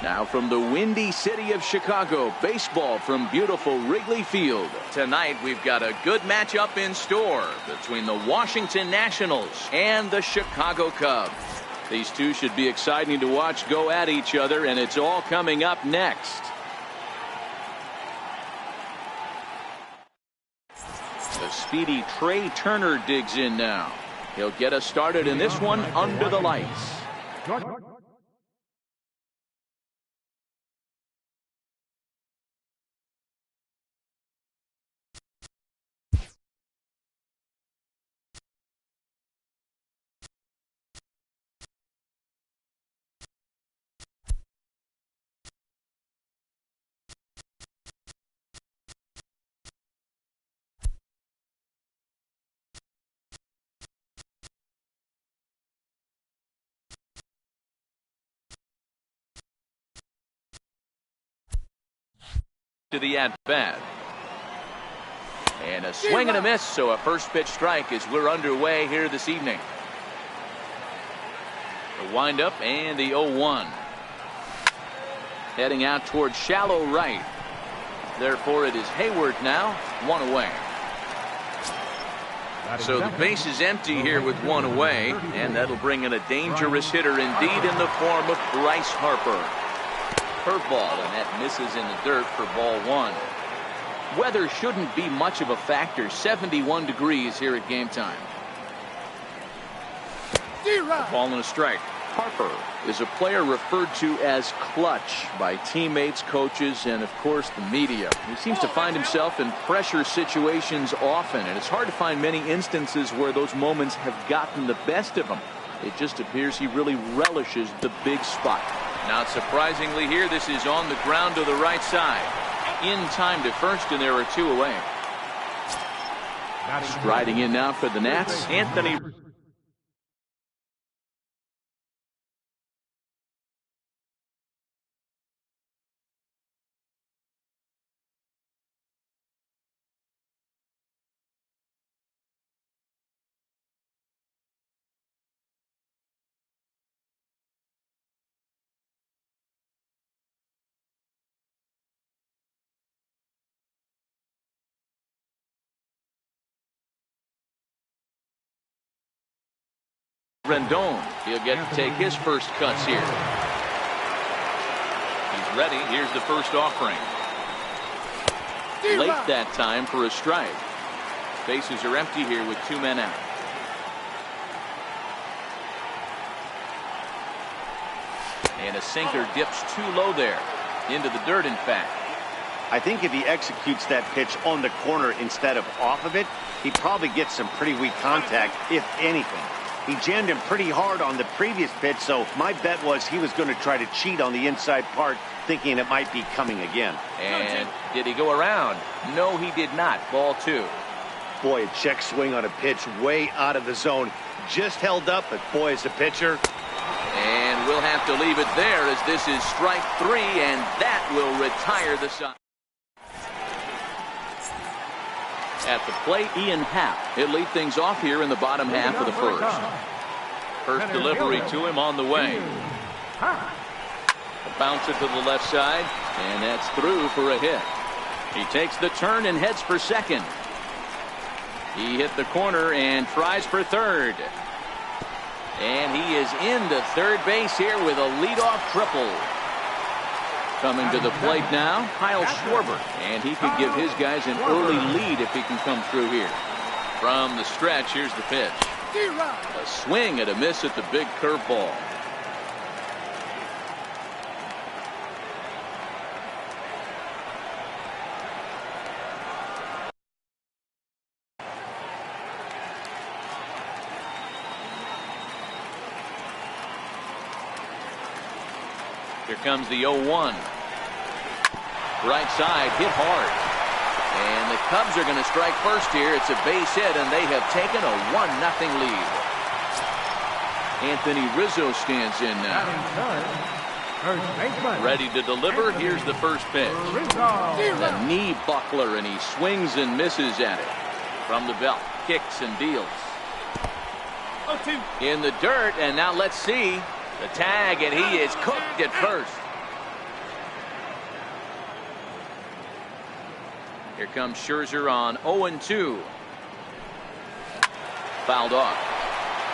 Now from the windy city of Chicago, baseball from beautiful Wrigley Field. Tonight we've got a good matchup in store between the Washington Nationals and the Chicago Cubs. These two should be exciting to watch go at each other, and it's all coming up next. The speedy Trey Turner digs in now. He'll get us started in this one under the lights. To the at-bat. And a swing and a miss, so a first pitch strike as we're underway here this evening. The windup and the 0-1. Heading out towards shallow right. Therefore it is Hayward now, one away. So the base is empty here with one away, and that'll bring in a dangerous hitter indeed in the form of Bryce Harper. Curveball, and that misses in the dirt for ball one. Weather shouldn't be much of a factor. 71 degrees here at game time. A ball and a strike. Harper is a player referred to as clutch by teammates, coaches, and of course the media. He seems to find himself in pressure situations often, and it's hard to find many instances where those moments have gotten the best of him. It just appears he really relishes the big spot. Not surprisingly here, this is on the ground to the right side. In time to first, and there are two away. Striding in now for the Nats, Anthony. Rendon, he'll get to take his first cuts here. He's ready. Here's the first offering. Late that time for a strike. Bases are empty here with two men out. And a sinker dips too low there. Into the dirt, in fact. I think if he executes that pitch on the corner instead of off of it, he probably gets some pretty weak contact, if anything. He jammed him pretty hard on the previous pitch, so my bet was he was going to try to cheat on the inside part, thinking it might be coming again. And did he go around? No, he did not. Ball two. Boy, a check swing on a pitch way out of the zone. Just held up, but boy, as a pitcher. And we'll have to leave it there as this is strike three, and that will retire the side. At the plate, Ian Happ. He'll lead things off here in the bottom half of the first. First delivery to him on the way. A bouncer to the left side, and that's through for a hit. He takes the turn and heads for second. He hit the corner and tries for third. And he is into third base here with a leadoff triple. Coming to the plate now, Kyle Schwarber, and he could give his guys an early lead if he can come through here. From the stretch, here's the pitch. A swing and a miss at the big curveball. Here comes the 0-1. Right side, hit hard. And the Cubs are going to strike first here. It's a base hit, and they have taken a 1-0 lead. Anthony Rizzo stands in now. Ready to deliver. Here's the first pitch. The knee buckler, and he swings and misses at it. From the belt, kicks and deals. In the dirt, and now let's see. The tag, and he is cooked at first. Here comes Scherzer on 0-2. Fouled off.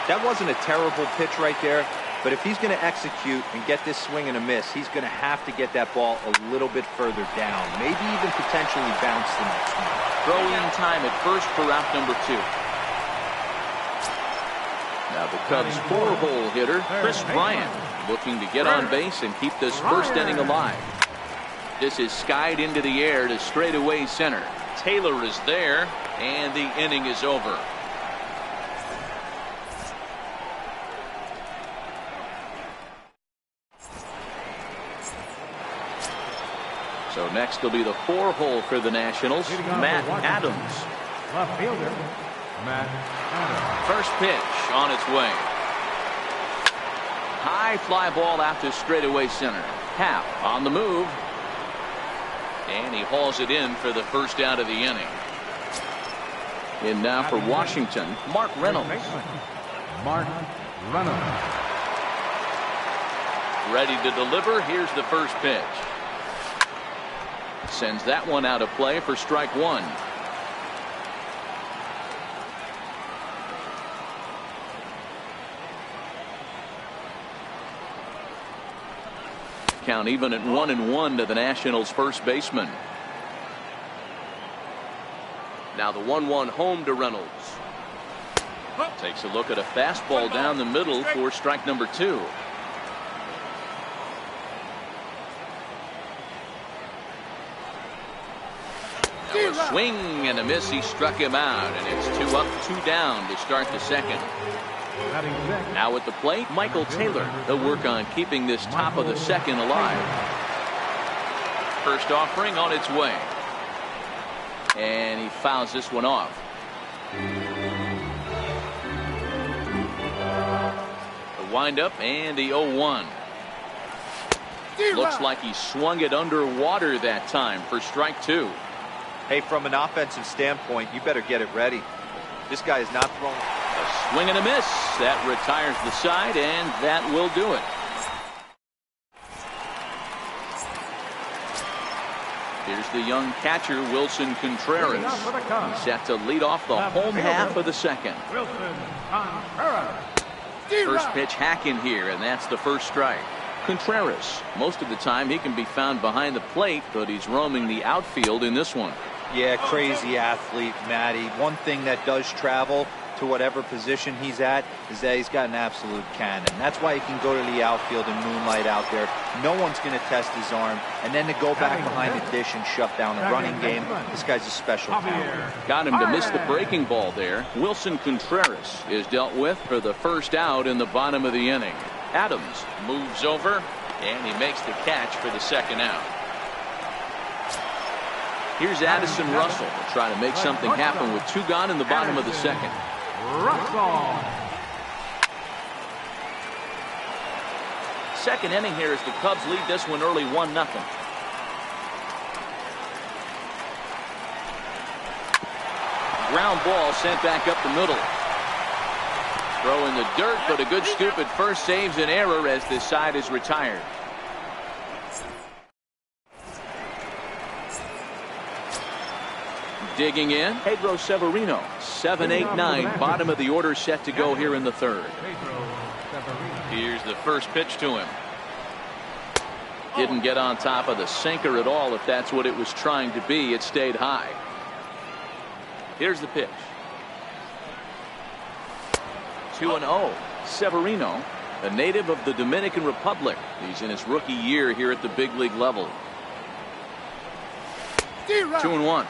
That wasn't a terrible pitch right there, but if he's going to execute and get this swing and a miss, he's going to have to get that ball a little bit further down, maybe even potentially bounce the next one. Throw in time at first for out number 2. Now the Cubs' 4-hole hitter, Chris Bryant, looking to get on base and keep this first inning alive. This is skied into the air to straightaway center. Taylor is there, and the inning is over. So next will be the 4-hole for the Nationals, Matt Adams. Left fielder, Matt Adams. First pitch on its way. High fly ball out to straightaway center. Happ on the move. And he hauls it in for the first out of the inning. In now for Washington, Mark Reynolds. Mark Reynolds. Ready to deliver. Here's the first pitch. Sends that one out of play for strike 1. Count even at 1-1 to the Nationals' first baseman. Now the 1-1 home to Reynolds. Takes a look at a fastball down the middle for strike number 2. Now a swing and a miss. He struck him out, and it's 2 up, 2 down to start the second. Now at the plate, Michael Taylor. They'll work on keeping this top of the second alive. First offering on its way. And he fouls this one off. The windup and the 0-1. Looks like he swung it underwater that time for strike 2. Hey, from an offensive standpoint, you better get it ready. This guy is not throwing. A swing and a miss. That retires the side, and that will do it. Here's the young catcher, Wilson Contreras. He's set to lead off the home half of the second. First pitch hack in here, and that's the first strike. Contreras, most of the time he can be found behind the plate, but he's roaming the outfield in this one. Yeah, crazy athlete, Matty. One thing that does travel to whatever position he's at is that he's got an absolute cannon. That's why he can go to the outfield and moonlight out there. No one's going to test his arm. And then to go back behind the dish and shut down a running game, this guy's a special talent. Got him to miss the breaking ball there. Wilson Contreras is dealt with for the first out in the bottom of the inning. Adams moves over, and he makes the catch for the second out. Here's Addison Russell to try to make something happen with 2 gone in the bottom of the second. Russell. Second inning here as the Cubs lead this one early 1-0. Ground ball sent back up the middle. Throw in the dirt, but a good scoop at first saves an error as this side is retired. Digging in, Pedro Severino. 7-8-9, bottom of the order set to go here in the third. Here's the first pitch to him. Didn't get on top of the sinker at all, if that's what it was trying to be. It stayed high. Here's the pitch. 2-0. Severino, a native of the Dominican Republic. He's in his rookie year here at the big league level. 2-1.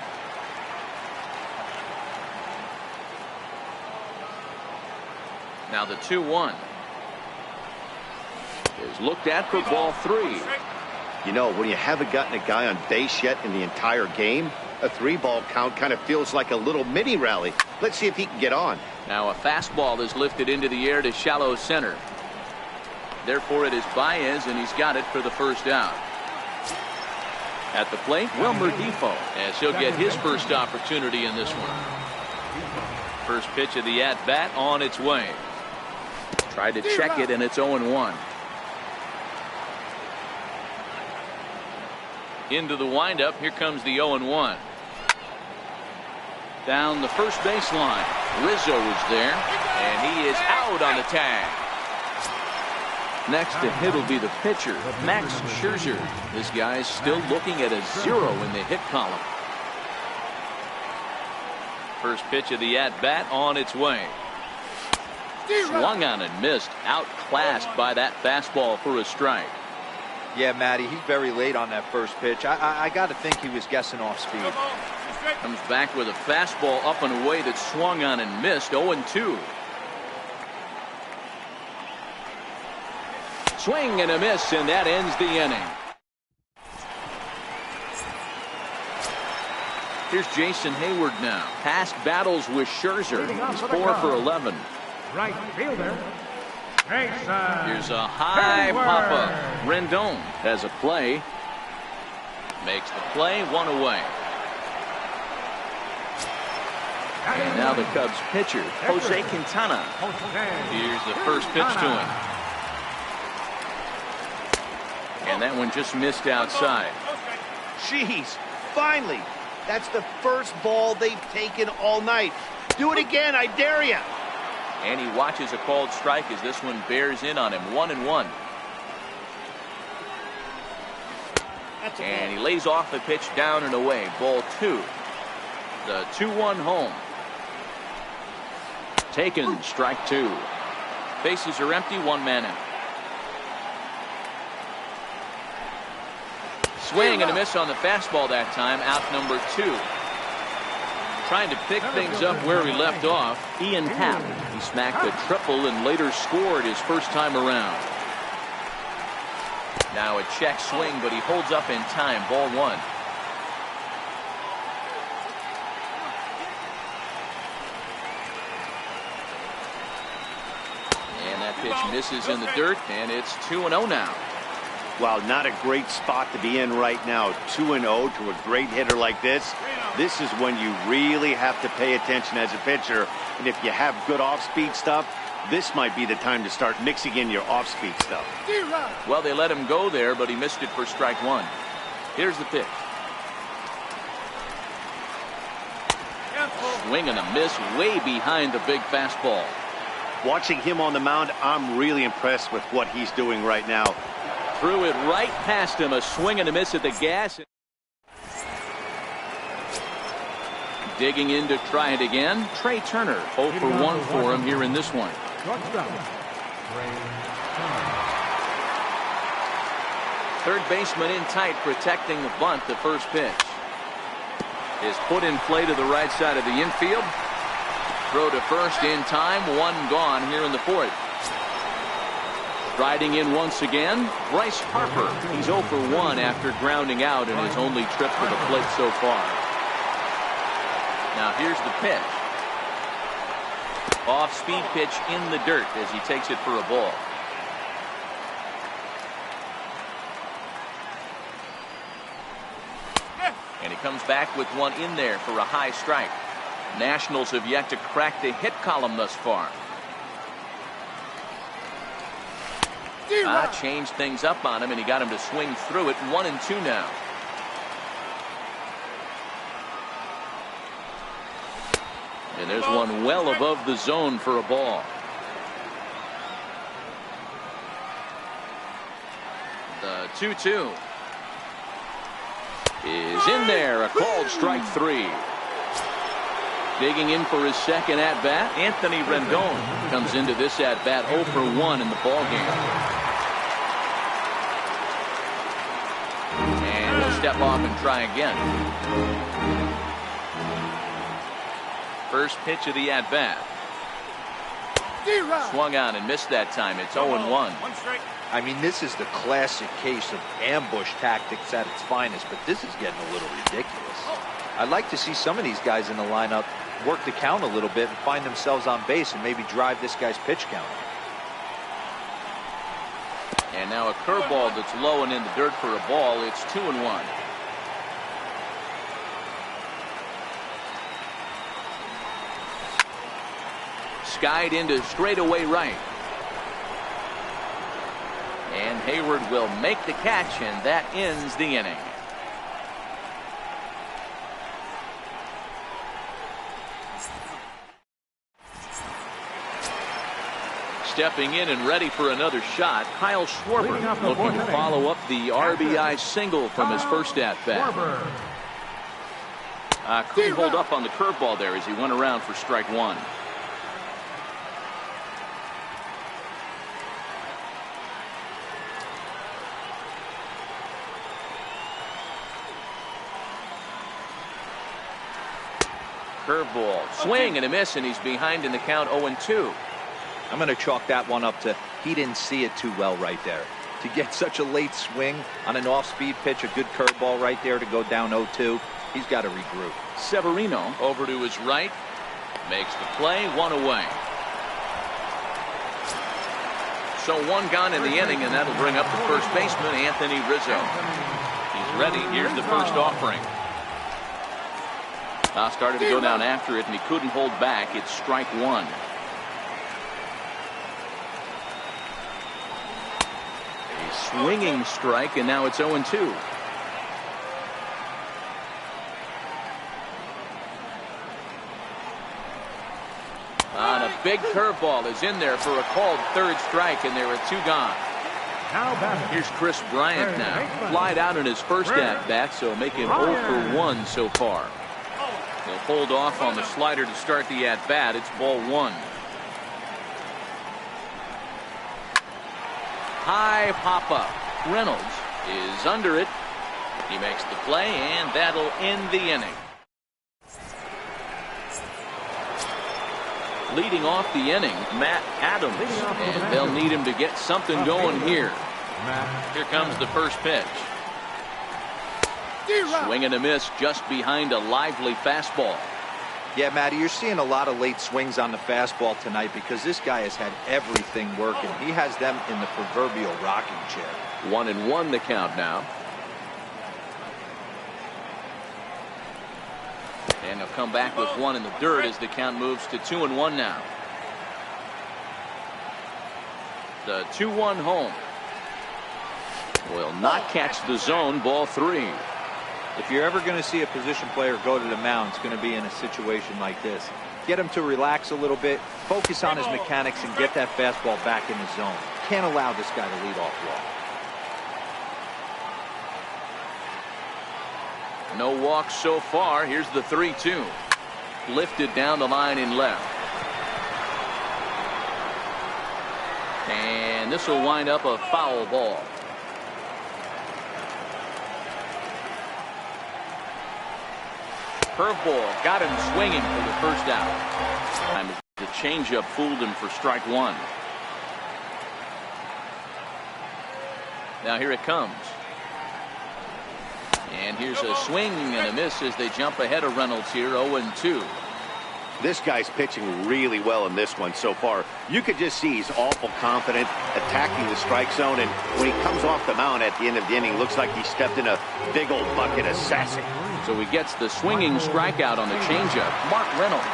Now the 2-1 is looked at for ball 3. You know, when you haven't gotten a guy on base yet in the entire game, a 3-ball count kind of feels like a little mini rally. Let's see if he can get on. Now a fastball is lifted into the air to shallow center. Therefore it is Baez, and he's got it for the first out. At the plate, Wilmer Difo, as he'll get his first opportunity in this one. First pitch of the at-bat on its way. Tried to check it, and it's 0-1. Into the windup. Here comes the 0-1. Down the first baseline. Rizzo is there, and he is out on the tag. Next to hit will be the pitcher, Max Scherzer. This guy's still looking at a 0 in the hit column. First pitch of the at-bat on its way. Swung on and missed. Outclassed by that fastball for a strike. Yeah, Matty, he's very late on that first pitch. I got to think he was guessing off speed. Comes back with a fastball up and away that swung on and missed. 0-2. Swing and a miss, and that ends the inning. Here's Jason Hayward now. Past battles with Scherzer. He's 4 for 11. Right fielder, Jason. Here's a high pop-up. Rendon has a play. Makes the play, 1 away. And now the Cubs pitcher, Jose Quintana. Here's the first pitch to him. And that one just missed outside. Jeez, finally. That's the first ball they've taken all night. Do it again, I dare you. And he watches a called strike as this one bears in on him. 1-1. And he lays off the pitch down and away. Ball 2. The 2-1 home. Taken, strike 2. Bases are empty, 1 man out. Swing and a miss on the fastball that time. Out number 2. Trying to pick things up where he left off. Ian Happ. He smacked a triple and later scored his first time around. Now a check swing, but he holds up in time. Ball 1. And that pitch misses in the dirt, and it's 2-0 now. Wow, not a great spot to be in right now. 2-0 to a great hitter like this. This is when you really have to pay attention as a pitcher. And if you have good off-speed stuff, this might be the time to start mixing in your off-speed stuff. Well, they let him go there, but he missed it for strike 1. Here's the pitch. Swing and a miss way behind the big fastball. Watching him on the mound, I'm really impressed with what he's doing right now. Threw it right past him. A swing and a miss at the gas. Digging in to try it again. Trey Turner, 0 for 1 for him here in this one. Third baseman in tight, protecting the bunt. The first pitch is put in play to the right side of the infield. Throw to first in time. 1 gone here in the 4th. Riding in once again, Bryce Harper. He's 0 for 1 after grounding out in his only trip to the plate so far. Now here's the pitch. Off-speed pitch in the dirt as he takes it for a ball. And he comes back with one in there for a high strike. Nationals have yet to crack the hit column thus far. Changed things up on him, and he got him to swing through it. 1-2 now. And there's one well above the zone for a ball. The 2-2 is in there. A called strike 3. Digging in for his second at-bat, Anthony Rendon comes into this at-bat 0 for 1 in the ballgame. And he'll step off and try again. First pitch of the at-bat. Swung on and missed that time. It's 0-1. I mean, this is the classic case of ambush tactics at its finest, but this is getting a little ridiculous. I'd like to see some of these guys in the lineup work the count a little bit and find themselves on base and maybe drive this guy's pitch count. And now a curveball that's low and in the dirt for a ball. It's 2-1. Skied into straightaway right. And Hayward will make the catch, and that ends the inning. Stepping in and ready for another shot, Kyle Schwarber, looking to follow up the RBI single from his first at-bat. Couldn't hold up on the curveball there as he went around for strike one. Curveball, swing and a miss, and he's behind in the count 0-2. I'm going to chalk that one up to he didn't see it too well right there. To get such a late swing on an off-speed pitch, a good curveball right there to go down 0-2, he's got to regroup. Severino over to his right, makes the play, one away. So one gone in the inning, and that'll bring up the first baseman, Anthony Rizzo. He's ready. Here's the first offering. Started to go down after it, and he couldn't hold back. It's strike one. A swinging strike, and now it's 0-2. On a big curveball is in there for a called third strike, and there are two gone. Here's Chris Bryant now. Flied out in his first at-bat, so making 0 for 1 so far. He'll hold off on the slider to start the at-bat. It's ball one. High pop-up. Reynolds is under it. He makes the play, and that'll end the inning. Leading off the inning, Matt Adams, and they'll need him to get something going here. Here comes the first pitch. Swing and a miss just behind a lively fastball. Yeah, Matty, you're seeing a lot of late swings on the fastball tonight because this guy has had everything working. He has them in the proverbial rocking chair. 1-1 the count now. And he'll come back with one in the dirt as the count moves to 2-1 now. The 2-1 home. Will not catch the zone, ball three. If you're ever going to see a position player go to the mound, it's going to be in a situation like this. Get him to relax a little bit, focus on his mechanics, and get that fastball back in the zone. Can't allow this guy to lead off walk. No walks so far. Here's the 3-2. Lifted down the line in left. And this will wind up a foul ball. Curveball got him swinging for the first out. The changeup fooled him for strike one. Now here it comes. And here's a swing and a miss as they jump ahead of Reynolds here, 0-2. This guy's pitching really well in this one so far. You could just see he's awful confident attacking the strike zone, and when he comes off the mound at the end of the inning, looks like he stepped in a big old bucket of sassy. So he gets the swinging strikeout on the changeup. Mark Reynolds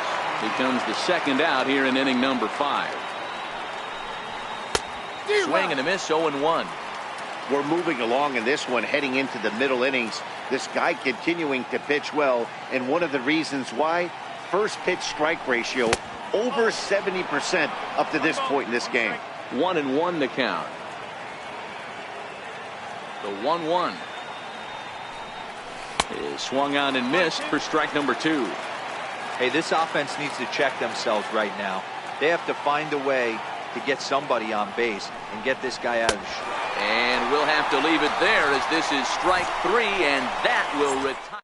becomes the second out here in inning number 5. Swing and a miss, 0-1. We're moving along in this one, heading into the middle innings. This guy continuing to pitch well, and one of the reasons why, first pitch strike ratio over 70% up to this point in this game. 1-1 the count. The 1-1 is swung on and missed for strike number 2. Hey, this offense needs to check themselves right now. They have to find a way to get somebody on base and get this guy out of the strike. And we'll have to leave it there as this is strike 3, and that will retire.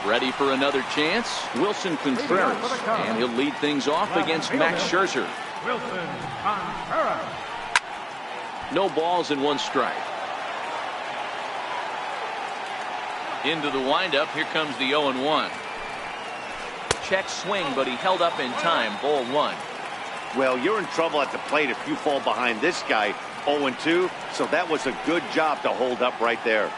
Ready for another chance, Wilson Contreras, and he'll lead things off against Max Scherzer. Wilson Contreras. No balls and 1 strike. Into the windup, here comes the 0-1. Check swing, but he held up in time, ball 1. Well, you're in trouble at the plate if you fall behind this guy, 0-2, so that was a good job to hold up right there.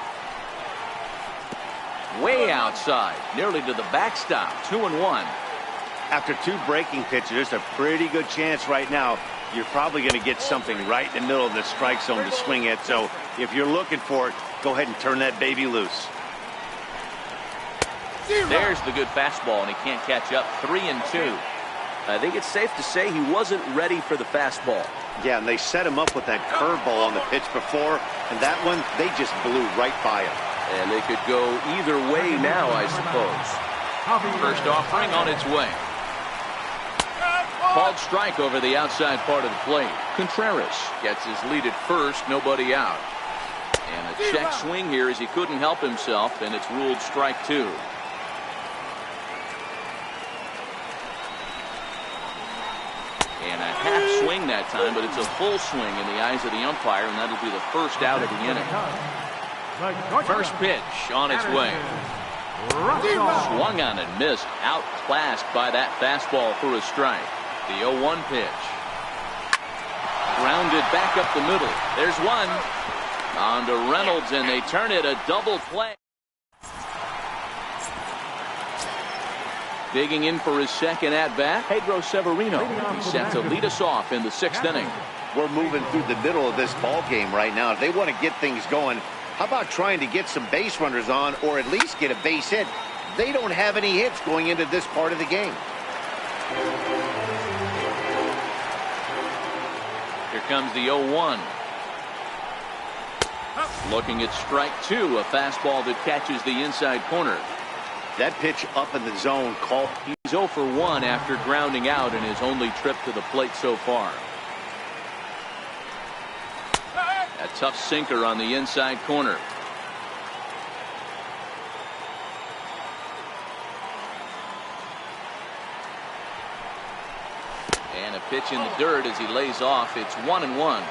Way outside, nearly to the backstop, 2-1. After 2 breaking pitches, there's a pretty good chance right now you're probably going to get something right in the middle of the strike zone to swing at. So if you're looking for it, go ahead and turn that baby loose. There's the good fastball, and he can't catch up. 3-2. I think it's safe to say he wasn't ready for the fastball. Yeah, and they set him up with that curveball on the pitch before, and that one, they just blew right by him. And they could go either way now, I suppose. First offering on its way. Called strike over the outside part of the plate. Contreras gets his lead at first, nobody out. And a check swing here as he couldn't help himself, and it's ruled strike two. And a half swing that time, but it's a full swing in the eyes of the umpire, and that'll be the first out of the inning. First pitch on its way. Swung on and missed, outclassed by that fastball for a strike. The 0-1 pitch. Grounded back up the middle. There's one. On to Reynolds, and they turn it a double play. Digging in for his second at-bat, Pedro Severino. He's set to lead us off in the 6th inning. We're moving through the middle of this ball game right now. If they want to get things going, how about trying to get some base runners on, or at least get a base hit? They don't have any hits going into this part of the game. Here comes the 0-1. Looking at strike two, a fastball that catches the inside corner. That pitch up in the zone called. He's 0 for 1 after grounding out in his only trip to the plate so far. A tough sinker on the inside corner. And a pitch in the dirt as he lays off. It's 1-1.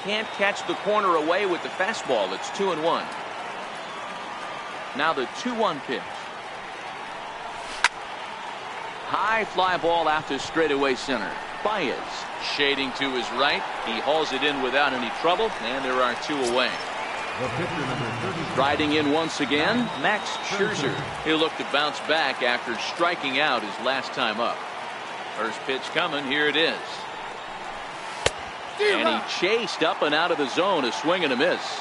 Can't catch the corner away with the fastball. It's 2-1. Now the 2-1 pitch. High fly ball out to straightaway center. Baez shading to his right. He hauls it in without any trouble, and there are 2 away. Riding in once again, Max Scherzer. He'll look to bounce back after striking out his last time up. First pitch coming. Here it is. And he chased up and out of the zone, a swing and a miss.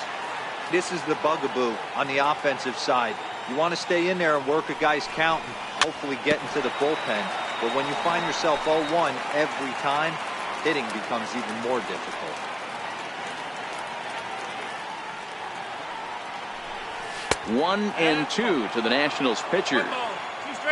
This is the bugaboo on the offensive side. You want to stay in there and work a guy's count and hopefully get into the bullpen. But when you find yourself 0-1 every time, hitting becomes even more difficult. One and two to the Nationals pitcher.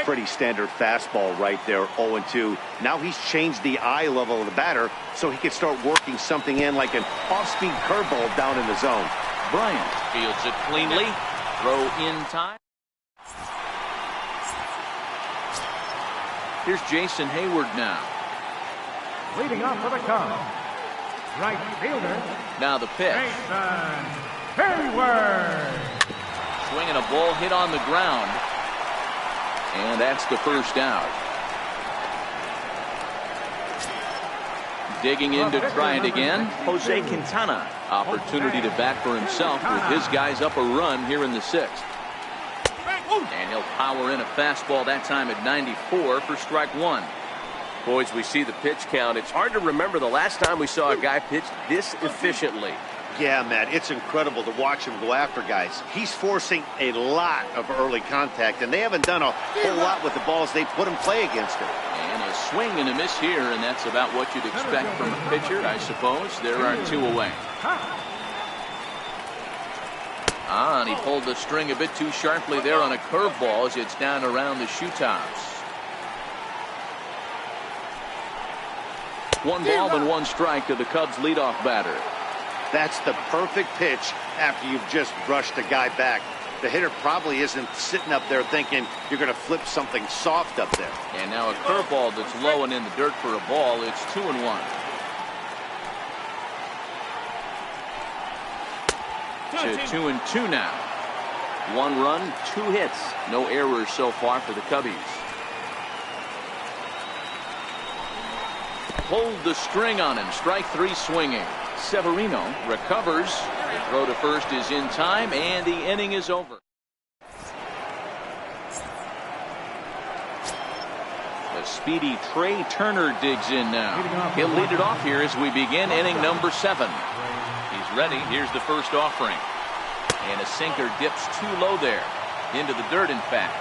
Pretty standard fastball right there, 0-2. Now he's changed the eye level of the batter so he can start working something in like an off-speed curveball down in the zone. Bryant fields it cleanly. Throw in time. Here's Jason Hayward now. Leading off for the Cubs, right fielder. Now the pitch. Jason Hayward. Swinging a ball hit on the ground. And that's the first out. Digging in to try it again, Jose Quintana. Opportunity to bat for himself with his guys up a run here in the 6th. And he'll power in a fastball that time at 94 for strike one. Boys, we see the pitch count. It's hard to remember the last time we saw a guy pitch this efficiently. Yeah, Matt, it's incredible to watch him go after guys. He's forcing a lot of early contact, and they haven't done a whole lot with the balls they put him play against him. And a swing and a miss here, and that's about what you'd expect from a pitcher, I suppose. There are 2 away. And he pulled the string a bit too sharply there on a curveball as it's down around the shoe tops. 1 ball and 1 strike to the Cubs leadoff batter. That's the perfect pitch after you've just brushed the guy back. The hitter probably isn't sitting up there thinking you're going to flip something soft up there. And now a curveball that's low and in the dirt for a ball. It's 2-1. To 2-2 now. 1 run, 2 hits. No errors so far for the Cubbies. Pulled the string on him. Strike 3 swinging. Severino recovers. The throw to first is in time, and the inning is over. The speedy Trey Turner digs in now. He'll lead it off here as we begin inning number 7. He's ready. Here's the first offering. And a sinker dips too low there. Into the dirt, in fact.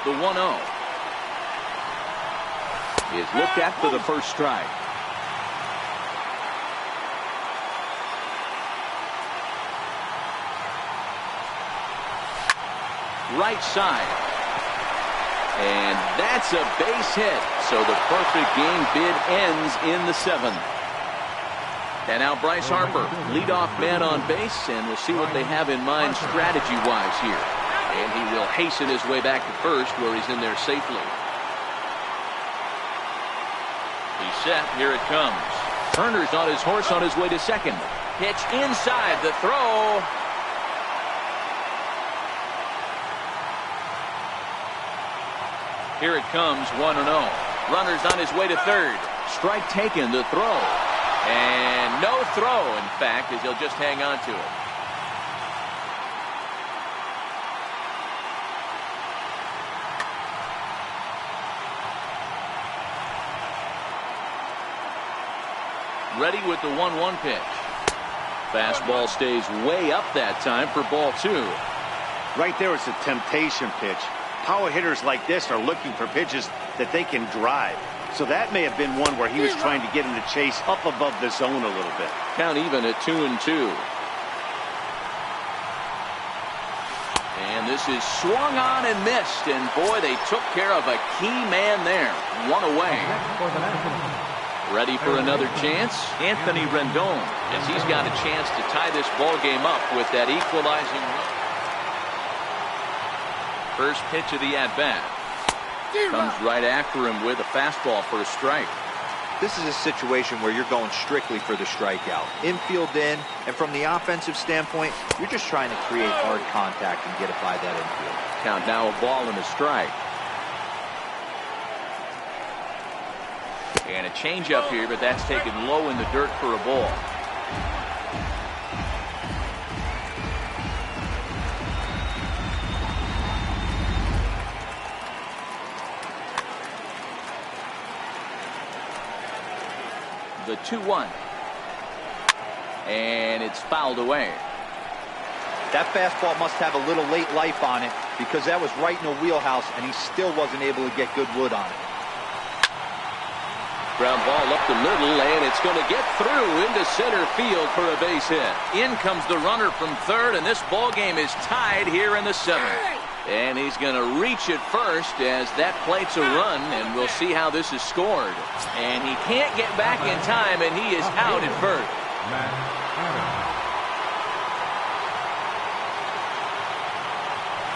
The 1-0 is looked at for the first strike. Right side. And that's a base hit. So the perfect game bid ends in the 7th. And now Bryce Harper, leadoff man on base, and we'll see what they have in mind strategy-wise here. And he will hasten his way back to first, where he's in there safely. He's set. Here it comes. Turner's on his horse on his way to second. Pitch inside. The throw. Here it comes, 1-0. Runner's on his way to third. Strike taken, the throw. And no throw, in fact, as he'll just hang on to it. Ready with the 1-1 pitch. Fastball stays way up that time for ball 2. Right there is a temptation pitch. Power hitters like this are looking for pitches that they can drive. So that may have been one where he was trying to get him to chase up above the zone a little bit. Count even at 2-2. And this is swung on and missed. And boy, they took care of a key man there. One away. Ready for another chance? Anthony Rendon, as he's got a chance to tie this ball game up with that equalizing run. First pitch of the at-bat. Comes right after him with a fastball for a strike. This is a situation where you're going strictly for the strikeout. Infield in, and from the offensive standpoint, you're just trying to create hard contact and get it by that infield. Count now a ball and a strike. And a changeup here, but that's taken low in the dirt for a ball. The 2-1. And it's fouled away. That fastball must have a little late life on it, because that was right in the wheelhouse, and he still wasn't able to get good wood on it. Ground ball up the middle, and it's going to get through into center field for a base hit. In comes the runner from third, and this ball game is tied here in the 7th. And he's going to reach it first as that plates a run, and we'll see how this is scored. And he can't get back in time, and he is out at first.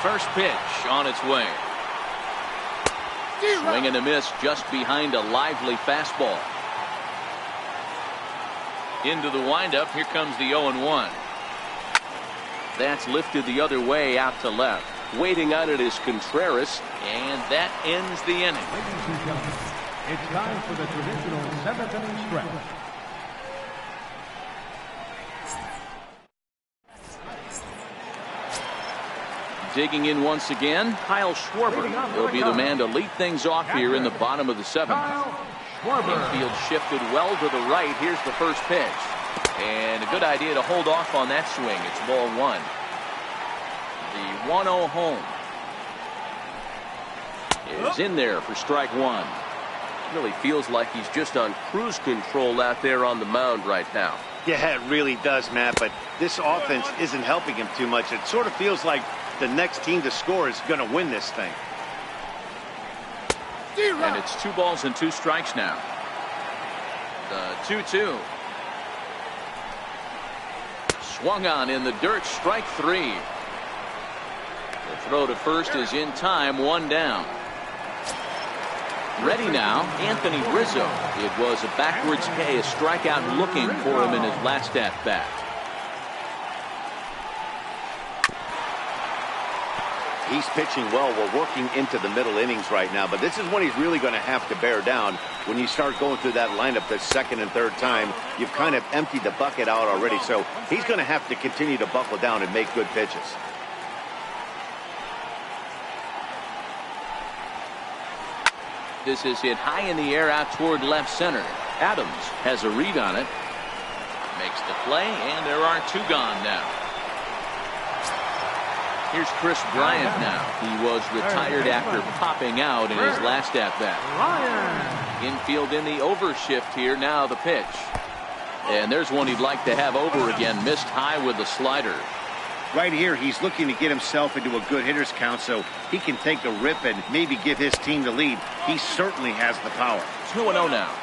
First pitch on its way. Swing and a miss just behind a lively fastball. Into the windup. Here comes the 0-1. That's lifted the other way out to left. Waiting on it is Contreras, and that ends the inning. Ladies and gentlemen, it's time for the traditional 7th inning stretch. Digging in once again, Kyle Schwarber will be the man to lead things off here in the bottom of the 7th. Infield shifted well to the right. Here's the first pitch. And a good idea to hold off on that swing. It's ball 1. The 1-0 home is in there for strike 1. Really feels like he's just on cruise control out there on the mound right now. Yeah, it really does, Matt, but this offense isn't helping him too much. It sort of feels like the next team to score is going to win this thing. And it's 2 balls and 2 strikes now. The 2-2. Swung on in the dirt, strike 3. The throw to first is in time, 1 down. Ready now, Anthony Rizzo. It was a backwards K, a strikeout looking for him in his last at-bat. He's pitching well. We're working into the middle innings right now, but this is when he's really going to have to bear down. When you start going through that lineup the second and third time, you've kind of emptied the bucket out already, so he's going to have to continue to buckle down and make good pitches. This is hit high in the air out toward left center. Adams has a read on it. Makes the play, and there are 2 gone now. Here's Chris Bryant now. He was retired after popping out in his last at-bat. Infield in the overshift here. Now the pitch. And there's one he'd like to have over again. Missed high with the slider. Right here, he's looking to get himself into a good hitter's count so he can take a rip and maybe give his team the lead. He certainly has the power. 2-0 now.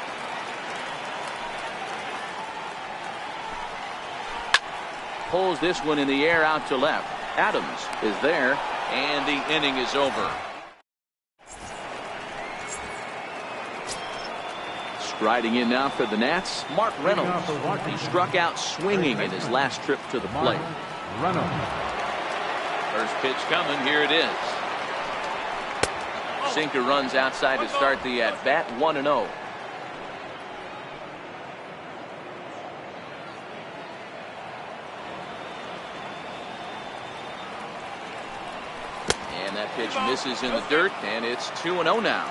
Pulls this one in the air out to left. Adams is there, and the inning is over. Striding in now for the Nats, Mark Reynolds. He struck out swinging in his last trip to the plate. First pitch coming, here it is. Sinker runs outside to start the at-bat, 1-0. And that pitch misses in the dirt, and it's 2-0 now.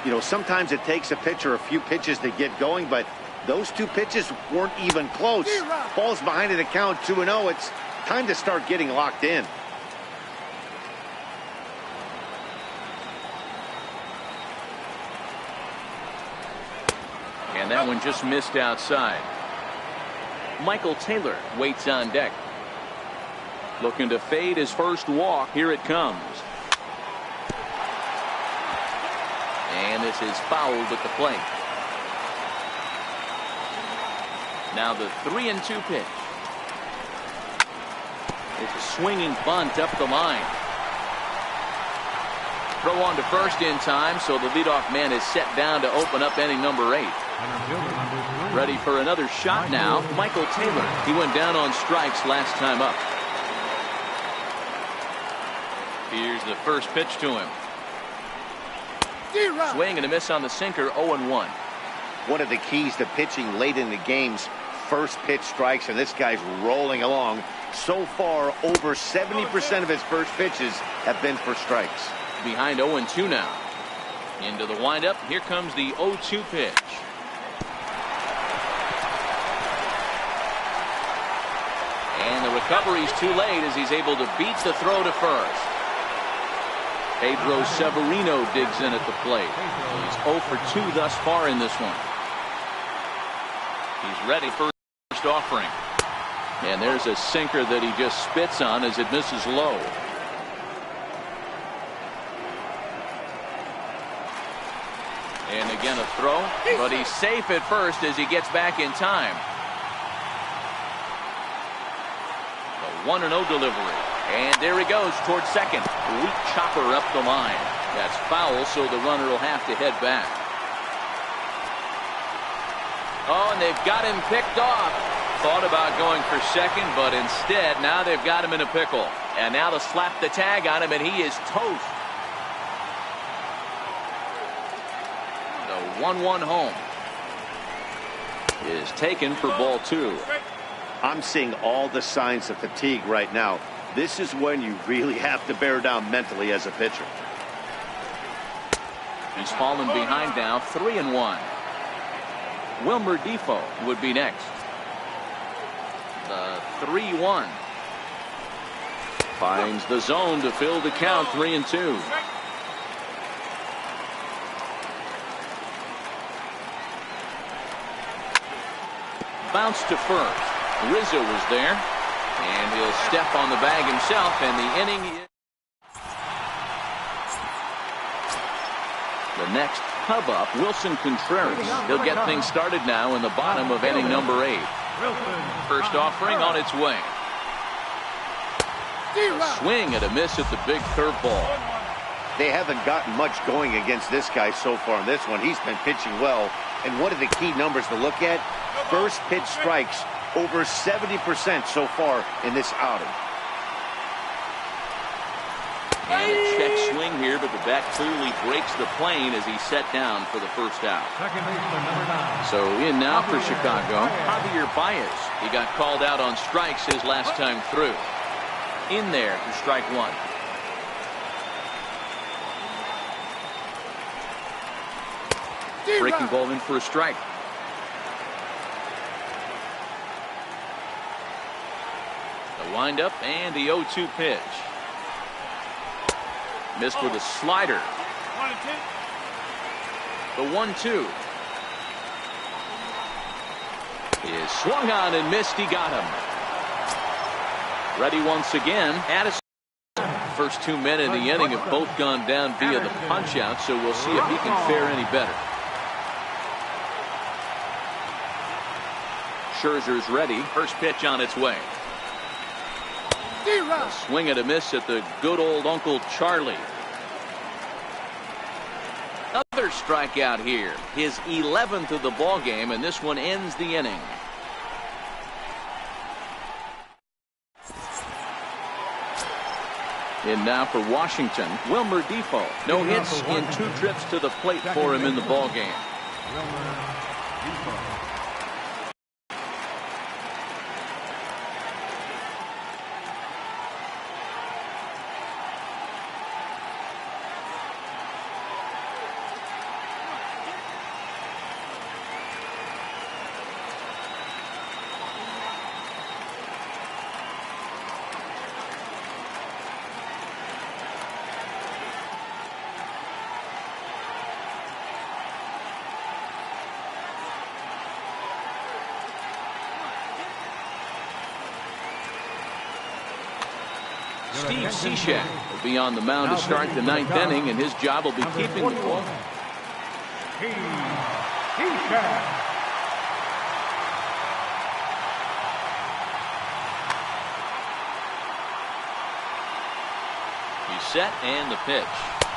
You know, sometimes it takes a pitcher a few pitches to get going, but those 2 pitches weren't even close. Ball's behind in the count, 2-0. It's time to start getting locked in. And that one just missed outside. Michael Taylor waits on deck. Looking to fade his first walk. Here it comes. And this is fouled at the plate. Now the 3-2 pitch. It's a swinging bunt up the line. Throw on to first in time, so the leadoff man is set down to open up inning number 8. Ready for another shot now, Michael Taylor. He went down on strikes last time up. Here's the first pitch to him. Swing and a miss on the sinker, 0-1. One of the keys to pitching late in the game's first pitch strikes, and this guy's rolling along. So far, over 70% of his first pitches have been for strikes. Behind 0-2 now. Into the windup. Here comes the 0-2 pitch. And the recovery's too late as he's able to beat the throw to first. Pedro Severino digs in at the plate. He's 0 for 2 thus far in this one. He's ready for first offering. And there's a sinker that he just spits on as it misses low. And again a throw, but he's safe at first as he gets back in time. The 1-0 delivery. And there he goes towards second. Weak chopper up the line. That's foul, so the runner will have to head back. Oh, and they've got him picked off. Thought about going for second, but instead now they've got him in a pickle. And now they'll slap the tag on him, and he is toast. The 1-1 home is taken for ball 2. I'm seeing all the signs of fatigue right now. This is when you really have to bear down mentally as a pitcher. He's fallen behind now, 3-1. Wilmer Defoe would be next. The 3-1. Finds the zone to fill the count, 3-2. Bounce to first. Rizzo was there, and he'll step on the bag himself, and the inning is... The next hub up, Wilson Contreras. He'll get things started now in the bottom of inning number 8. First offering on its way. A swing and a miss at the big curveball. They haven't gotten much going against this guy so far in this one. He's been pitching well, and one of the key numbers to look at, first pitch strikes, over 70% so far in this outing. And a check swing here, but the bat clearly breaks the plane as he's set down for the first out. So in now for Chicago, Javier Baez. He got called out on strikes his last time through. In there for strike 1. Breaking ball in for a strike. Wind up and the 0-2 pitch. Missed with a slider. The 1-2 is swung on and missed. He got him. Ready once again. Addison. First 2 men in the inning have both gone down via the punch out, so we'll see if he can fare any better. Scherzer's ready. First pitch on its way. A swing and a miss at the good old Uncle Charlie. Another strikeout here. His 11th of the ball game, and this one ends the inning. And now for Washington, Wilmer Defoe. No hits in 2 trips to the plate for him in the ball game. Steve Cishek will be on the mound to start the 9th inning, and his job will be keeping the ball. He's set and the pitch.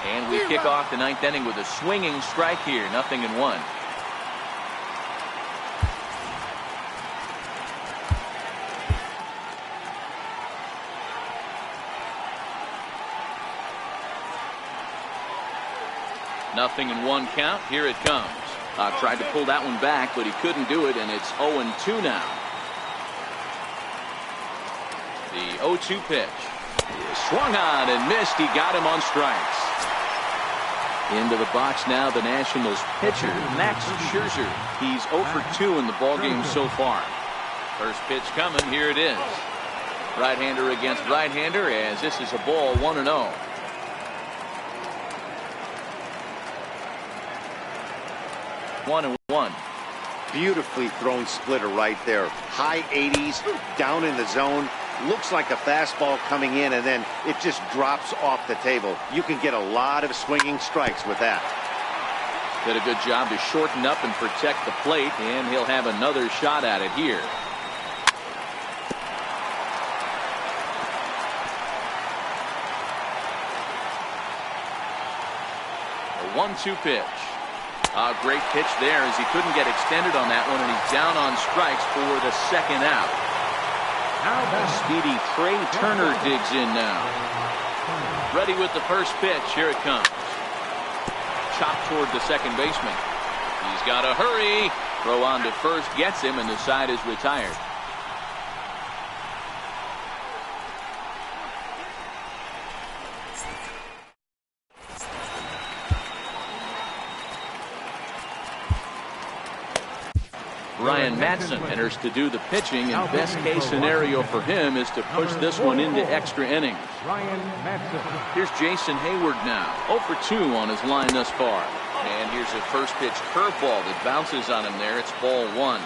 And we kick off the 9th inning with a swinging strike here. 0-1. Nothing in 1 count. Here it comes. Tried to pull that one back, but he couldn't do it, and it's 0-2 now. The 0-2 pitch. Swung on and missed. He got him on strikes. Into the box now, the Nationals pitcher, Max Scherzer. He's 0 for 2 in the ballgame so far. First pitch coming. Here it is. Right-hander against right-hander, as this is a ball 1-0. 1-1. Beautifully thrown splitter right there. High 80s, down in the zone. Looks like a fastball coming in, and then it just drops off the table. You can get a lot of swinging strikes with that. Did a good job to shorten up and protect the plate, and he'll have another shot at it here. A 1-2 pitch. A great pitch there as he couldn't get extended on that one, and he's down on strikes for the 2nd out. The speedy Trey Turner digs in now. Ready with the first pitch. Here it comes. Chopped toward the second baseman. He's got to hurry. Throw on to first gets him, and the side is retired. Ryan Madson enters to do the pitching, and best case scenario for him is to push this one into extra innings. Here's Jason Hayward now, 0 for 2 on his line thus far. And here's a first pitch curveball that bounces on him there. It's ball 1.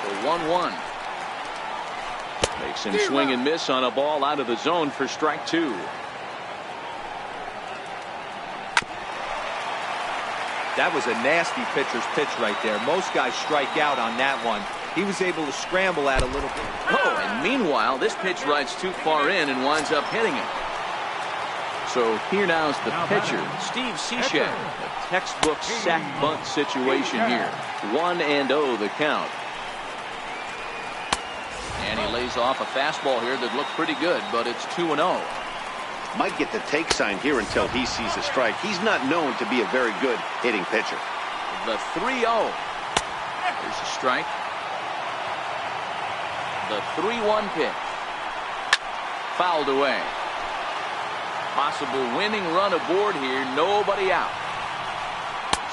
The 1-1. Makes him swing and miss on a ball out of the zone for strike 2. That was a nasty pitcher's pitch right there. Most guys strike out on that one. He was able to scramble at a little bit. Oh, and meanwhile, this pitch rides too far in and winds up hitting him. So here now is the pitcher, Steve Cishek. A textbook sack bunt situation here. 1-0 the count. And he lays off a fastball here that looked pretty good, but it's 2-0. Might get the take sign here until he sees a strike. He's not known to be a very good hitting pitcher. The 3-0. There's a strike. The 3-1 pitch. Fouled away. Possible winning run aboard here. Nobody out.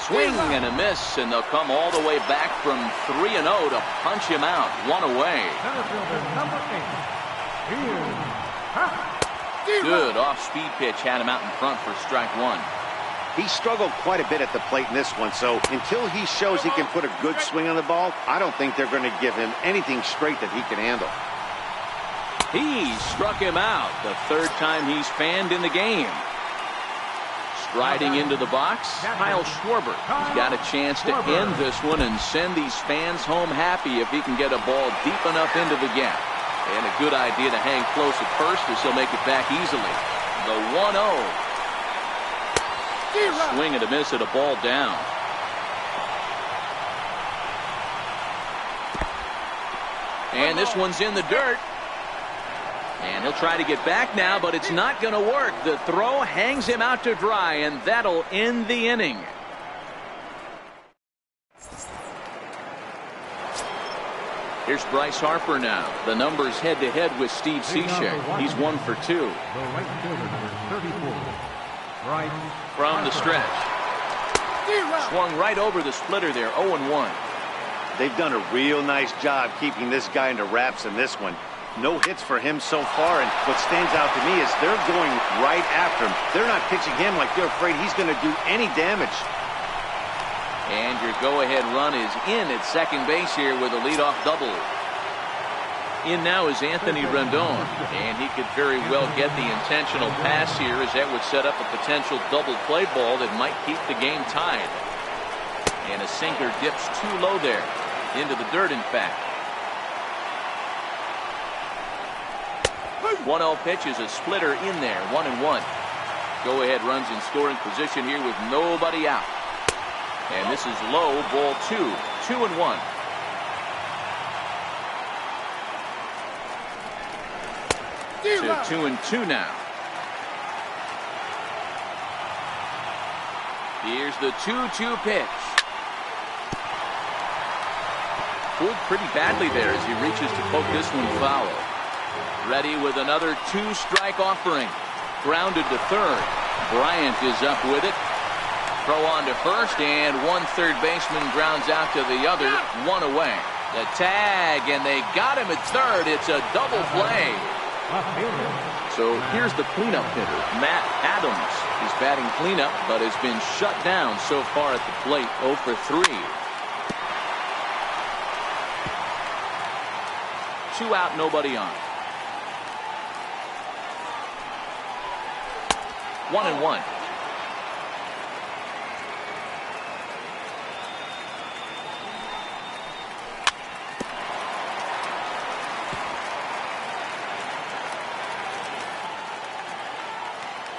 Swing and a miss, and they'll come all the way back from 3-0 to punch him out. One away. Center fielder number 8. Good off-speed pitch had him out in front for strike one. He struggled quite a bit at the plate in this one, so until he shows he can put a good swing on the ball, I don't think they're going to give him anything straight that he can handle. He struck him out the third time he's fanned in the game. Striding into the box, Kyle Schwarber. He's got a chance to end this one and send these fans home happy if he can get a ball deep enough into the gap. And a good idea to hang close at first as he'll make it back easily. The 1-0. Swing and a miss at a ball down. And this one's in the dirt. And he'll try to get back now, but it's not going to work. The throw hangs him out to dry, and that'll end the inning. Here's Bryce Harper now. The numbers head-to-head with Steve Cishek. He's 1 for 2. The right fielder, number 34. Bryce From the stretch. Swung right over the splitter there, 0-1. They've done a real nice job keeping this guy into wraps in this one. No hits for him so far, and what stands out to me is they're going right after him. They're not pitching him like they're afraid he's going to do any damage. And your go-ahead run is in at second base here with a leadoff double. In now is Anthony Rendon, and he could very well get the intentional pass here, as that would set up a potential double play ball that might keep the game tied. And a sinker dips too low there, into the dirt in fact. 1-0 pitch is a splitter in there, 1-1. Go-ahead runs in scoring position here with nobody out. And this is low, ball 2, 2-1. To 2-2 now. Here's the 2-2 pitch. Pulled pretty badly there as he reaches to poke this one foul. Ready with another 2-strike offering. Grounded to third. Bryant is up with it. Throw on to first, and one third baseman grounds out to the other. One away. The tag, and they got him at third. It's a double play. So here's the cleanup hitter, Matt Adams. He's batting cleanup, but has been shut down so far at the plate, 0 for 3. 2 out, nobody on. 1-1.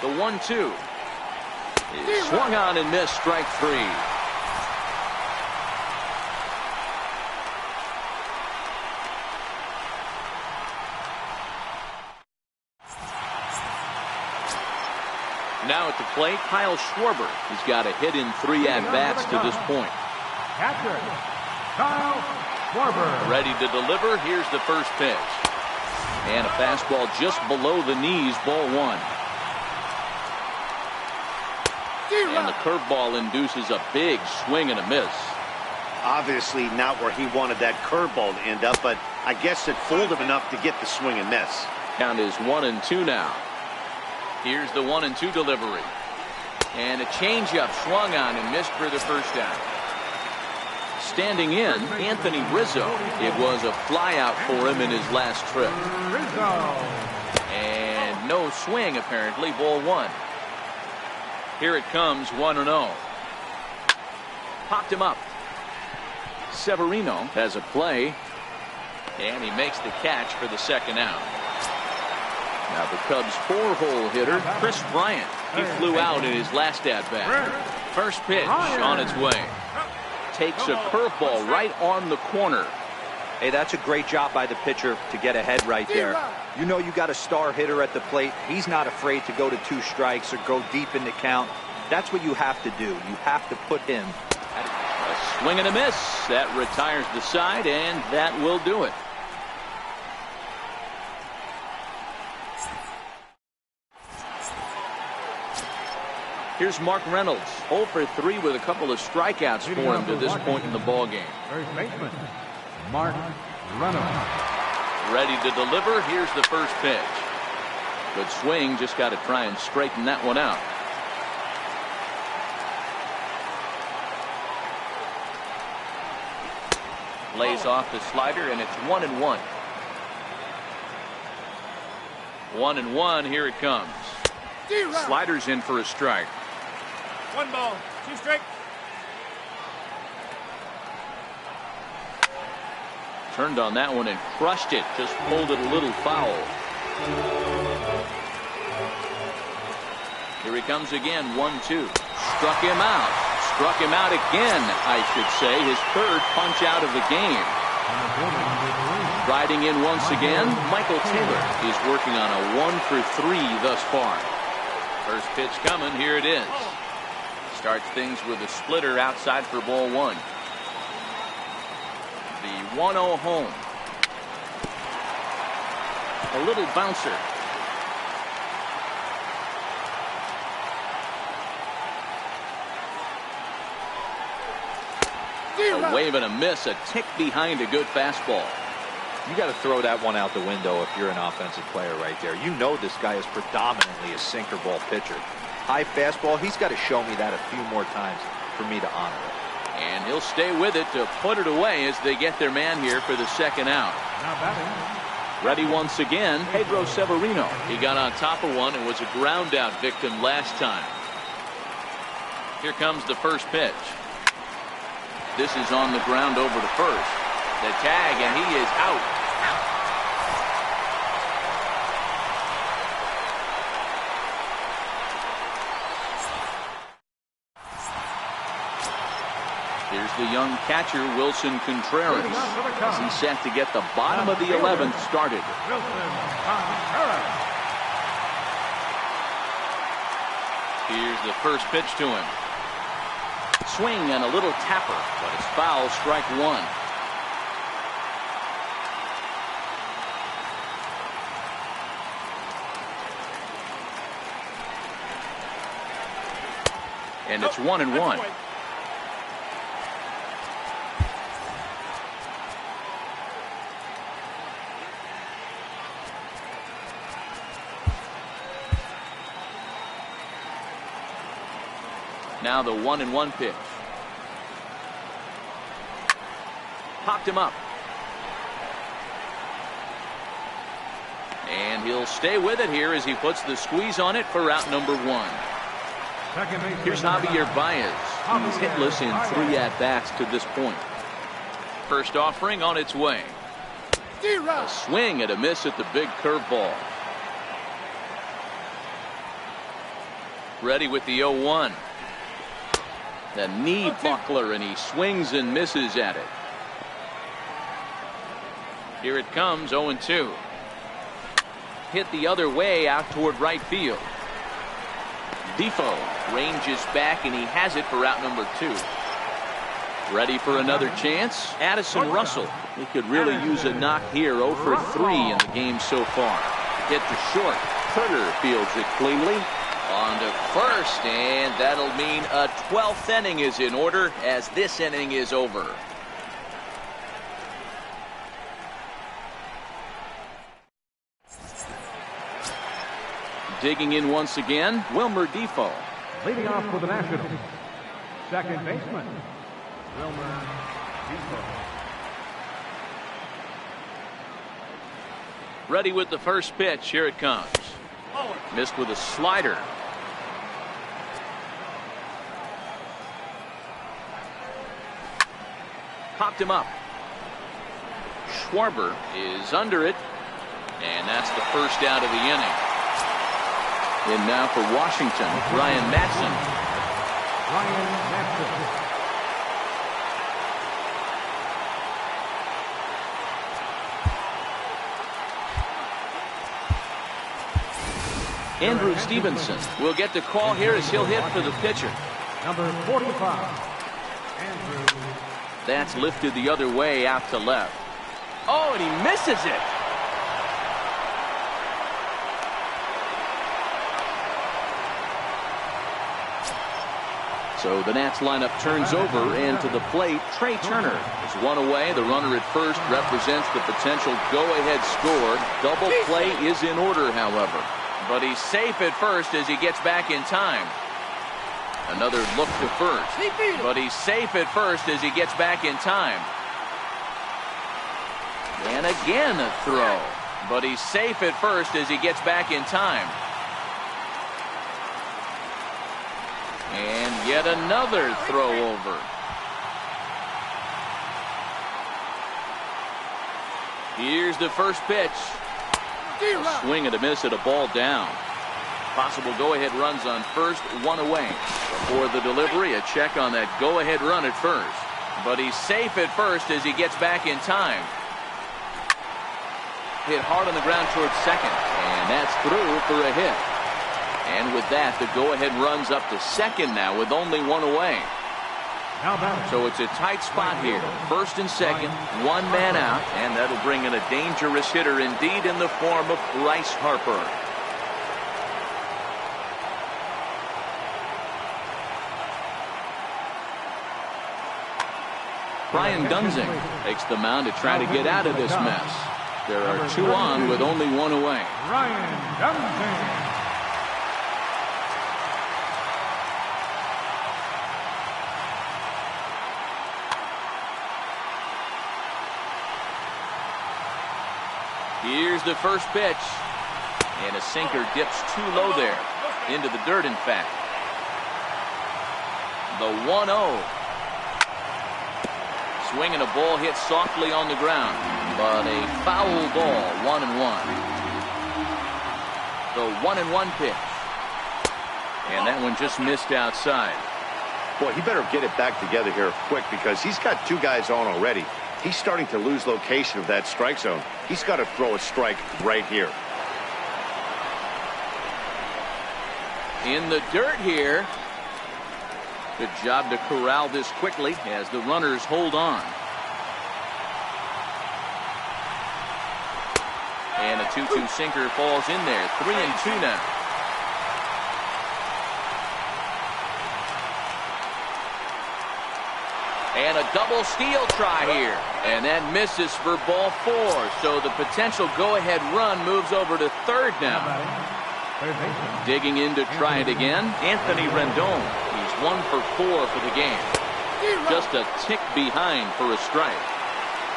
The 1-2 is swung on and missed, strike 3. Now at the plate, Kyle Schwarber. He's got a hit in 3 at-bats to this point. Catcher, Kyle Schwarber. Ready to deliver. Here's the first pitch. And a fastball just below the knees, ball 1. And the curveball induces a big swing and a miss. Obviously not where he wanted that curveball to end up, but I guess it fooled him enough to get the swing and miss. Count is 1-2 now. Here's the 1-2 delivery. And a changeup swung on and missed for the first out. Standing in, Anthony Rizzo. It was a flyout for him in his last trip. Rizzo. And no swing apparently, ball 1. Here it comes, 1-0. Popped him up. Severino has a play, and he makes the catch for the second out. Now the Cubs' 4-hole hitter, Chris Bryant. He flew out in his last at-bat. First pitch on its way. Takes a curveball right on the corner. Hey, that's a great job by the pitcher to get ahead right there. You know you got a star hitter at the plate. He's not afraid to go to 2 strikes or go deep in the count. That's what you have to do. You have to put him at a swing and a miss. That retires the side, and that will do it. Here's Mark Reynolds, 0 for 3 with a couple of strikeouts for him to this point in the ball game. First baseman, Mark Reynolds. Ready to deliver. Here's the first pitch. Good swing. Just got to try and straighten that one out. Lays off the slider, and it's 1-1. 1-1. Here it comes. Slider's in for a strike. 1 ball, 2 strikes. Turned on that one and crushed it. Just pulled it a little foul. Here he comes again. 1-2. Struck him out. Struck him out again, I should say. His third punch out of the game. Riding in once again, Michael Taylor. He's working on a 1 for 3 thus far. First pitch coming. Here it is. Starts things with a splitter outside for ball 1. The 1-0 home. A little bouncer. A wave and a miss, a tick behind a good fastball. You got to throw that one out the window if you're an offensive player right there. You know this guy is predominantly a sinker ball pitcher. High fastball, he's got to show me that a few more times for me to honor it. And he'll stay with it to put it away as they get their man here for the second out. Now batting. Ready once again, Pedro Severino. He got on top of one and was a ground out victim last time. Here comes the first pitch. This is on the ground over to first. The tag, and he is out. Here's the young catcher, Wilson Contreras, as he's set to get the bottom of the 11th started. Wilson Contreras. Here's the first pitch to him. Swing and a little tapper, but it's foul, strike 1. And it's 1-1. Now the 1-1 pitch. Popped him up. And he'll stay with it here as he puts the squeeze on it for out number 1. Here's Javier Baez. He's hitless in 3 at-bats to this point. First offering on its way. A swing and a miss at the big curveball. Ready with the 0-1. The knee buckler, and he swings and misses at it. Here it comes, 0-2. Hit the other way out toward right field. Defoe ranges back, and he has it for out number 2. Ready for another chance? Addison Russell. He could really use a knock here. 0 for 3 in the game so far. Hit to short. Turner fields it cleanly. On to first, and that'll mean a 12th inning is in order as this inning is over. Digging in once again, Wilmer Defoe. Leading off for the Nationals, second baseman, Wilmer Defoe. Ready with the first pitch. Here it comes. Missed with a slider. Popped him up. Schwarber is under it, and that's the first out of the inning. In now for Washington, Ryan Matson. Ryan Matson. Andrew Stevenson will get the call here as he'll hit for the pitcher. Number 45, Andrew. That's lifted the other way out to left. Oh, and he misses it. So the Nats lineup turns over, and to the plate, Trey Turner is one away. The runner at first represents the potential go-ahead score. Double play is in order, however. But he's safe at first as he gets back in time. Another look to first. But he's safe at first as he gets back in time. And again a throw. But he's safe at first as he gets back in time. And yet another throw over. Here's the first pitch. A swing and a miss at a ball down. Possible go-ahead runs on first, one away. Before the delivery, a check on that go-ahead run at first. But he's safe at first as he gets back in time. Hit hard on the ground towards second. And that's through for a hit. And with that, the go-ahead runs up to second now with only one away. So it's a tight spot here. First and second, one man out, and that'll bring in a dangerous hitter indeed in the form of Bryce Harper. Brian Dunsing takes the mound to try to get out of this mess. There are two on with only one away. Brian Dunsing. Here's the first pitch. And a sinker dips too low there. Into the dirt, in fact. The 1-0. Swinging a ball hit softly on the ground. But a foul ball, 1-1. The 1-1 pitch. And that one just missed outside. Boy, he better get it back together here quick because he's got two guys on already. He's starting to lose location of that strike zone. He's got to throw a strike right here. In the dirt here. Good job to corral this quickly as the runners hold on. And a 2-2 sinker falls in there. 3-2 now. And a double steal try here. And that misses for ball 4. So the potential go-ahead run moves over to third now. Digging in to try it again, Anthony Rendon. He's 1 for 4 for the game. Just a tick behind for a strike.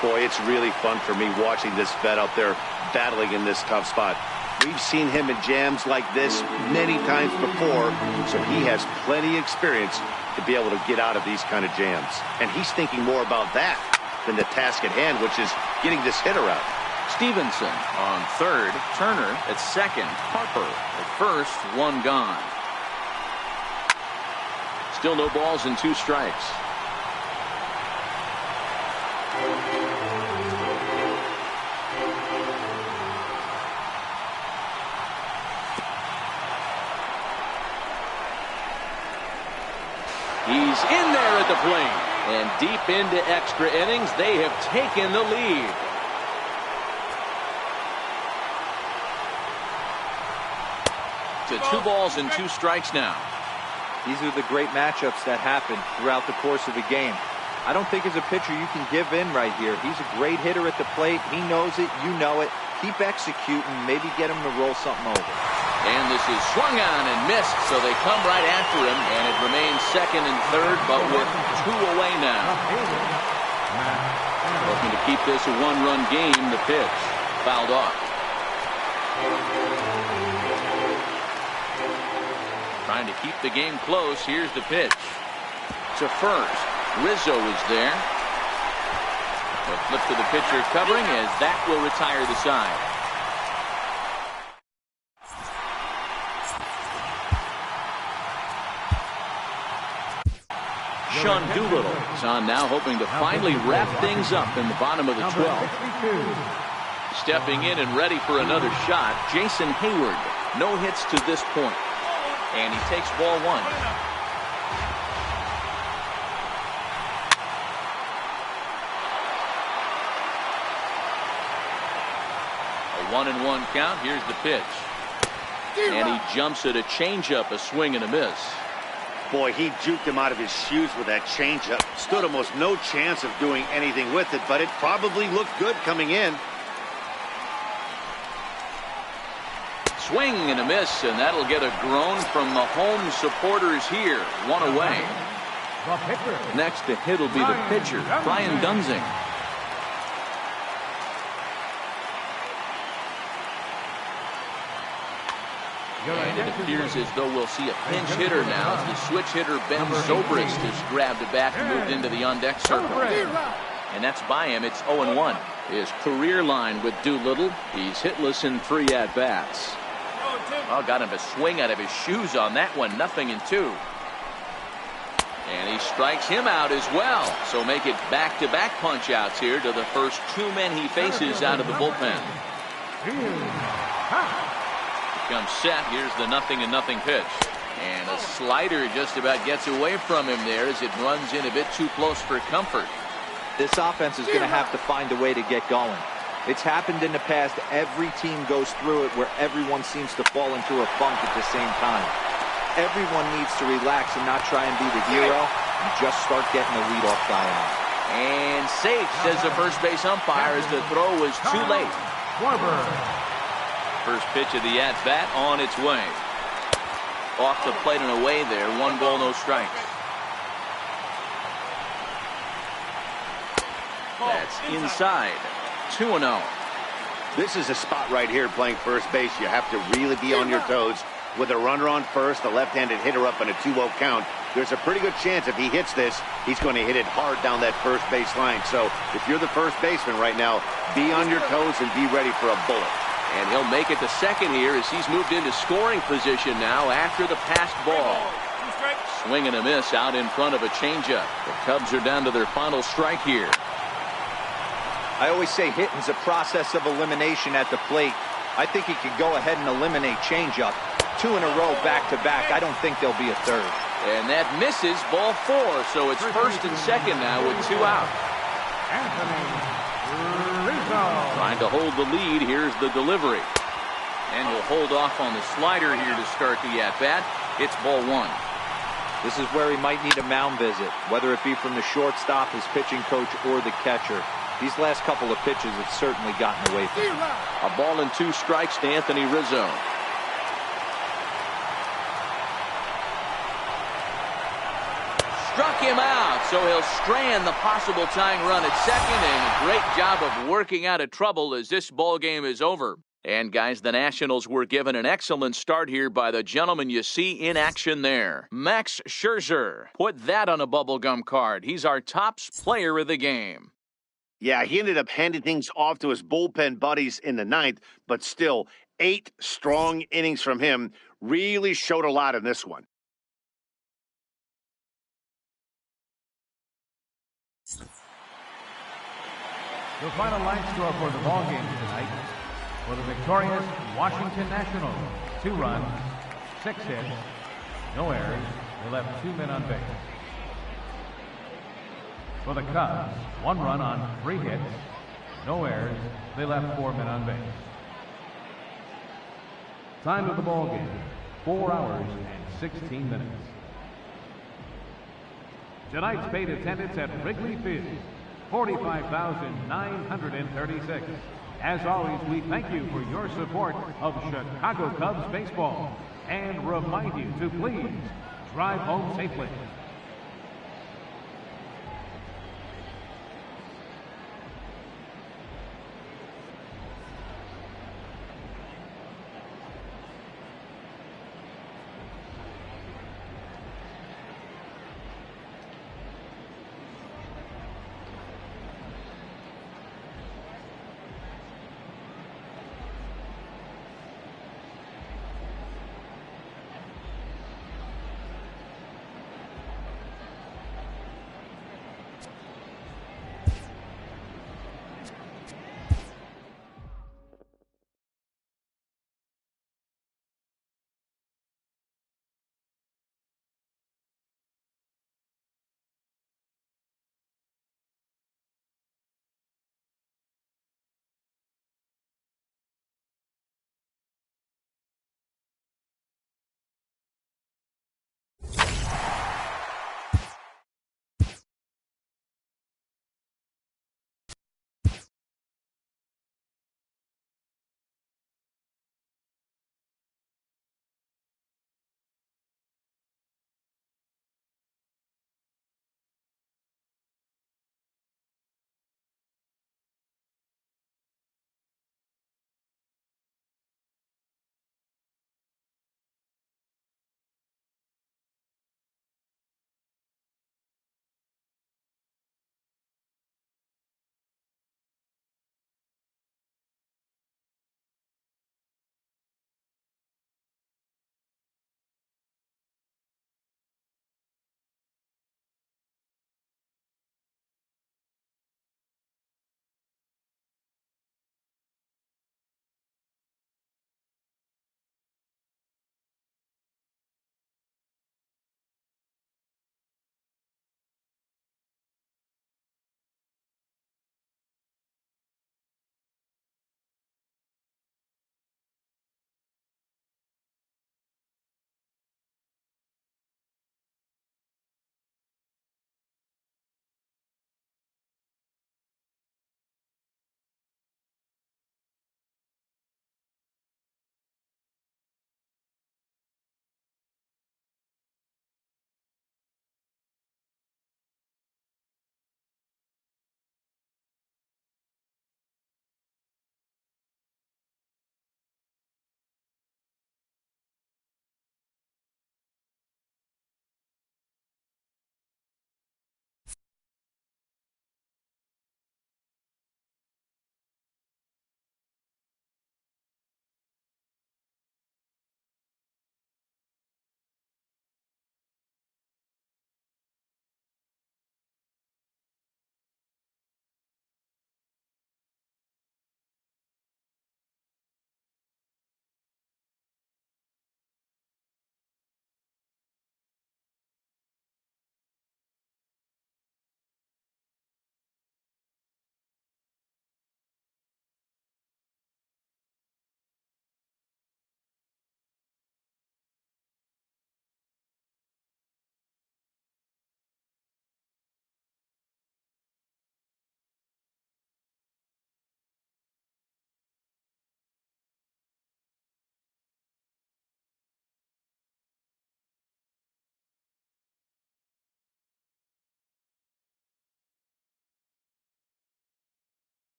Boy, it's really fun for me watching this vet out there battling in this tough spot. We've seen him in jams like this many times before, so he has plenty of experience to be able to get out of these kind of jams. And he's thinking more about that than the task at hand, which is getting this hitter out. Stevenson on third, Turner at second, Harper at first, one gone. Still no balls and 2 strikes. He's in there at the plate. And deep into extra innings, they have taken the lead. To 2 balls and 2 strikes now. These are the great matchups that happen throughout the course of a game. I don't think as a pitcher you can give in right here. He's a great hitter at the plate. He knows it. You know it. Keep executing. Maybe get him to roll something over. And this is swung on and missed, so they come right after him, and it remains second and third, but with 2 away now. Looking to keep this a 1-run game. The pitch fouled off. Trying to keep the game close. Here's the pitch. To first. Rizzo is there. A flip to the pitcher covering as that will retire the side. Sean Doolittle is on now, hoping to finally wrap things up in the bottom of the 12th. Stepping in and ready for another shot, Jason Hayward. No hits to this point. And he takes ball 1. A 1-1 count. Here's the pitch. And he jumps at a changeup, a swing and a miss. Boy, he juked him out of his shoes with that changeup. Stood almost no chance of doing anything with it, but it probably looked good coming in. Swing and a miss, and that'll get a groan from the home supporters here. One away. Next to hit will be the pitcher, Brian Dunzing. And it appears as though we'll see a pinch hitter now as the switch hitter Ben Zobrist has grabbed it back and moved into the on-deck circle. And that's by him. It's 0-1. His career line with Doolittle. He's hitless in 3 at-bats. Oh, got him to swing out of his shoes on that one. 0-2. And he strikes him out as well. So make it back-to-back punch-outs here to the first 2 men he faces out of the bullpen. Comes set. Here's the 0-0 pitch. And a slider just about gets away from him there as it runs in a bit too close for comfort. This offense is going to have to find a way to get going. It's happened in the past. Every team goes through it where everyone seems to fall into a funk at the same time. Everyone needs to relax and not try and be the hero and just start getting the leadoff guy on. And safe, says the first base umpire, as the throw was too late. First pitch of the at-bat on its way. Off the plate and away there. 1 ball, no strikes. That's inside. 2-0. This is a spot right here playing first base. You have to really be on your toes. With a runner on first, the left-handed hitter up in a 2-0 count, there's a pretty good chance if he hits this, he's going to hit it hard down that first base line. So if you're the first baseman right now, be on your toes and be ready for a bullet. And he'll make it to second here as he's moved into scoring position now after the passed ball. Swing and a miss out in front of a changeup. The Cubs are down to their final strike here. I always say hitting's a process of elimination at the plate. I think he could go ahead and eliminate changeup. 2 in a row back-to-back. I don't think there'll be a third. And that misses, ball 4. So it's first and second now with 2 out. Trying to hold the lead. Here's the delivery. And he'll hold off on the slider here to start the at-bat. It's ball 1. This is where he might need a mound visit, whether it be from the shortstop, his pitching coach, or the catcher. These last couple of pitches have certainly gotten away from him. A ball and 2 strikes to Anthony Rizzo. Struck him out, so he'll strand the possible tying run at second, and a great job of working out of trouble as this ball game is over. And guys, the Nationals were given an excellent start here by the gentleman you see in action there. Max Scherzer. Put that on a bubblegum card. He's our top player of the game. Yeah, he ended up handing things off to his bullpen buddies in the 9th, but still 8 strong innings from him. Really showed a lot in this one. The final line score for the ball game tonight. For the victorious Washington Nationals, 2 runs, 6 hits, no errors. They left 2 men on base. For the Cubs, 1 run on 3 hits, no errors. They left 4 men on base. Time of the ball game, 4 hours and 16 minutes. Tonight's paid attendance at Wrigley Field, 45,936. As always, we thank you for your support of Chicago Cubs baseball and remind you to please drive home safely.